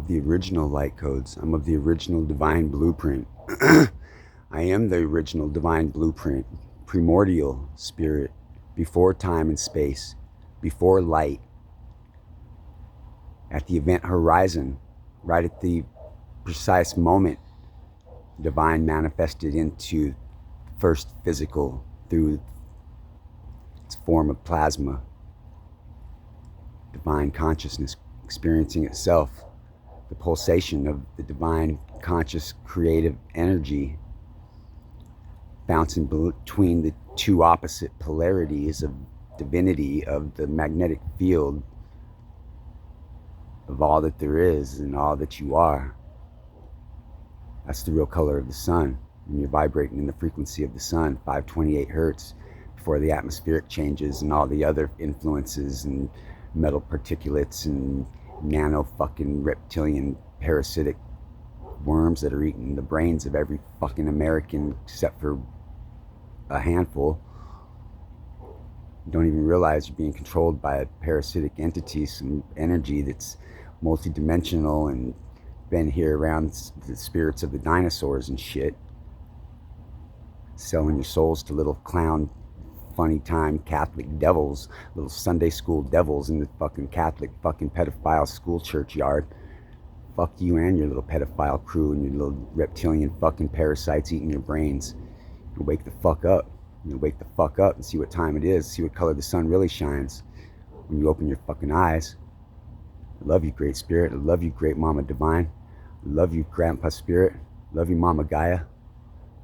of the original light codes. I'm of the original divine blueprint. I am the original divine blueprint, primordial spirit, before time and space, before light, at the event horizon, right at the precise moment, divine manifested into first physical through its form of plasma, divine consciousness experiencing itself, the pulsation of the divine conscious creative energy bouncing between the two opposite polarities of divinity, of the magnetic field of all that there is and all that you are. That's the real color of the sun. When you're vibrating in the frequency of the sun, 528 hertz, before the atmospheric changes and all the other influences and metal particulates and nano fucking reptilian parasitic worms that are eating the brains of every fucking American except for a handful. You don't even realize you're being controlled by a parasitic entity, some energy that's multi-dimensional and been here around the spirits of the dinosaurs and shit, selling your souls to little clown funny time Catholic devils, little Sunday school devils in the fucking Catholic fucking pedophile school churchyard. Fuck you and your little pedophile crew and your little reptilian fucking parasites eating your brains. You wake the fuck up. You wake the fuck up and see what time it is. See what color the sun really shines when you open your fucking eyes. I love you, Great Spirit. I love you, Great Mama Divine. I love you, Grandpa Spirit. I love you, Mama Gaia. I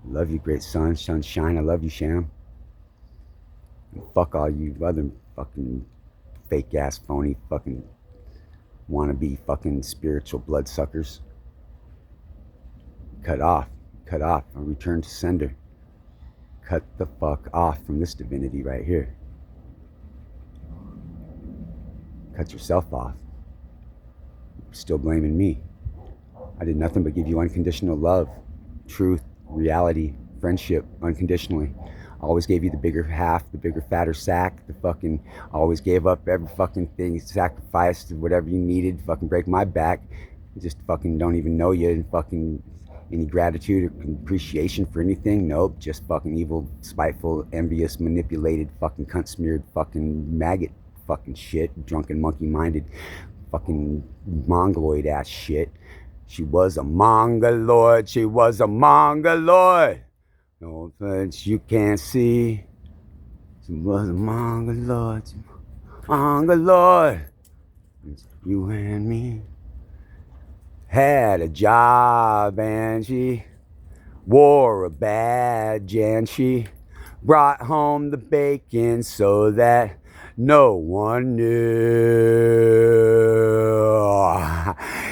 love you, Great Sun, Sunshine. I love you, Sham. And fuck all you other fucking fake ass, phony fucking wannabe fucking spiritual bloodsuckers. Cut off. Cut off. I return to sender. Cut the fuck off from this divinity right here. Cut yourself off. You're still blaming me. I did nothing but give you unconditional love, truth, reality, friendship, unconditionally. I always gave you the bigger half, the bigger, fatter sack, the fucking, always gave up every fucking thing, sacrificed whatever you needed, fucking break my back. Just fucking don't even know you and fucking any gratitude or appreciation for anything. Nope, just fucking evil, spiteful, envious, manipulated, fucking cunt smeared, fucking maggot fucking shit, drunken monkey minded, fucking mongoloid ass shit. She was a mongoloid, she was a mongoloid. No offense you can't see. She was a mongoloid, mongoloid. You and me had a job and she wore a badge and she brought home the bacon so that no one knew.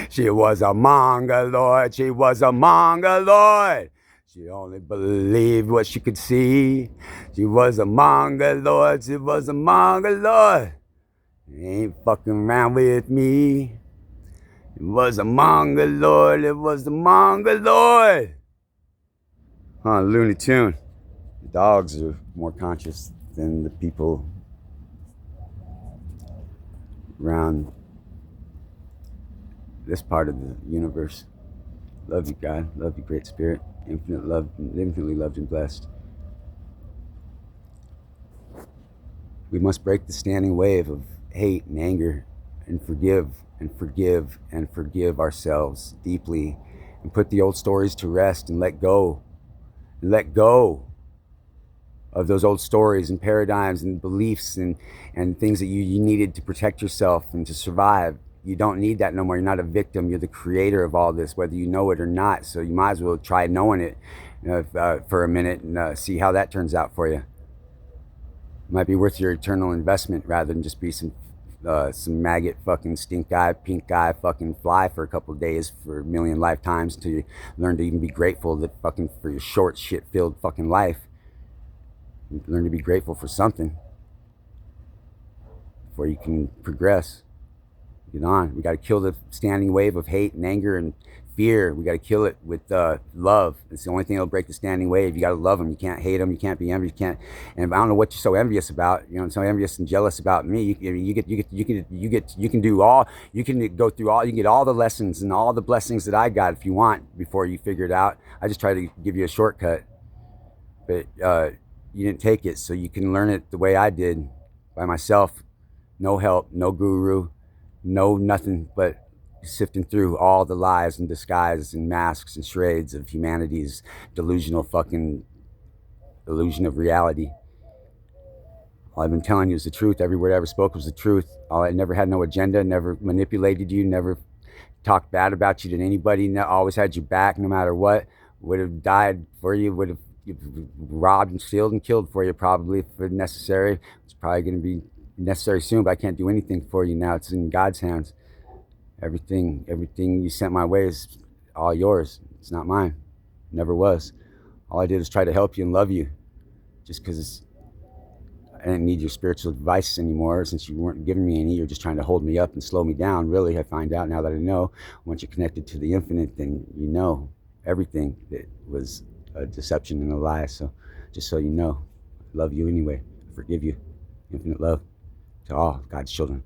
She was a mongoloid, she was a mongoloid. She only believed what she could see. She was a mongoloid, she was a mongoloid. You ain't fucking around with me. It was a mongoloid, it was a mongoloid. Huh, Looney Tune. The dogs are more conscious than the people around this part of the universe. Love you, God. Love you, Great Spirit. Infinite love, infinitely loved and blessed. We must break the standing wave of hate and anger and forgive and forgive and forgive ourselves deeply and put the old stories to rest and let go. And let go of those old stories and paradigms and beliefs and things that you needed to protect yourself and to survive. You don't need that no more. You're not a victim. You're the creator of all this, whether you know it or not. So you might as well try knowing it for a minute and see how that turns out for you. It might be worth your eternal investment rather than just be some maggot fucking stink eye, pink eye fucking fly for a couple of days for a million lifetimes until you learn to even be grateful that fucking for your short shit filled fucking life. You learn to be grateful for something before you can progress. Get on. We got to kill the standing wave of hate and anger and fear. We got to kill it with love. It's the only thing that'll break the standing wave. You got to love them. You can't hate them. You can't be envious. You can't. And I don't know what you're so envious about. You know, so envious and jealous about me. You can do all. You can go through all. You can get all the lessons and all the blessings that I got if you want before you figure it out. I just try to give you a shortcut, but you didn't take it, so you can learn it the way I did, by myself. No help, no guru, no nothing but sifting through all the lies and disguises and masks and charades of humanity's delusional fucking illusion of reality. All I've been telling you is the truth. Every word I ever spoke was the truth. I never had no agenda, never manipulated you, never talked bad about you to anybody, always had your back no matter what. Would have died for you, would have robbed and stealed and killed for you probably if necessary. It's probably going to be necessary soon, but I can't do anything for you now. It's in God's hands. Everything you sent my way is all yours. It's not mine. Never was. All I did was try to help you and love you, just because I didn't need your spiritual advice anymore. Since you weren't giving me any, you're just trying to hold me up and slow me down. Really, I find out now that I know, once you're connected to the infinite, then you know everything that was a deception and a lie. So just so you know, I love you anyway. I forgive you. Infinite love to all God's children.